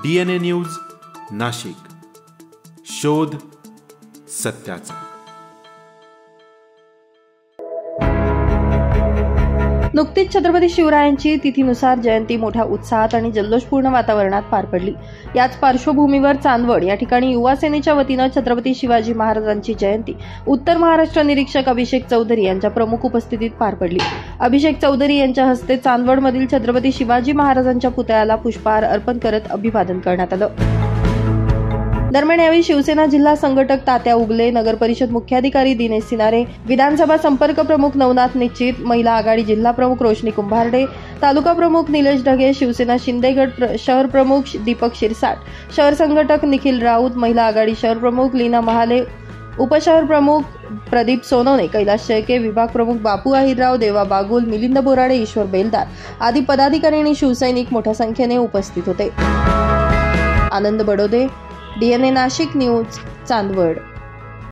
DNA news Nashik, शोध सत्याचा। नुकतीच छत्रपती शिवरायांची तिथीनुसार जयंती मोठ्या उत्साहात आणि जल्लोषपूर्ण वातावरणात पार पडली। याच पार्श्वभूमीवर चांदवड या ठिकाणी युवा सेनेच्या वतीनं छत्रपती शिवाजी महाराजांची जयंती उत्तर महाराष्ट्र निरीक्षक अभिषेक चौधरी यांच्या प्रमुख उपस्थितीत पार पडली। अभिषेक चौधरी यांच्या हस्ते चांदवडमधील छत्रपती शिवाजी महाराजांच्या पुतळ्याला पुष्पहार अर्पण करत अभिवादन करण्यात आलं। दरम्यान यावेळी शिवसेना जिल्हा संघटक तात्या उगले, नगर परिषद मुख्याधिकारी दिनेश सिनारे, विधानसभा संपर्क प्रमुख नवनाथ निश्चित, महिला आघाडी जिल्हा प्रमुख रोशनी कुंभारडे, तालुका प्रमुख निलेश ढगे, शिवसेना शिंदेगड शहर प्रमुख दीपक शिरसाट, शहर संघटक निखिल राऊत, महिला आघाडी शहर प्रमुख लीना महाले, उपशहर प्रमुख प्रदीप सोनवणे, कैलास शेळके, विभाग प्रमुख बापू अहिरराव, देवा बागुल, मिलिंद बोराडे, ईश्वर बेलदार आदी पदाधिकारी आणि शिवसैनिक मोठ्या संख्येने उपस्थित होते। आनंद बडोदे, DNA नाशिक न्यूज, चांदवड।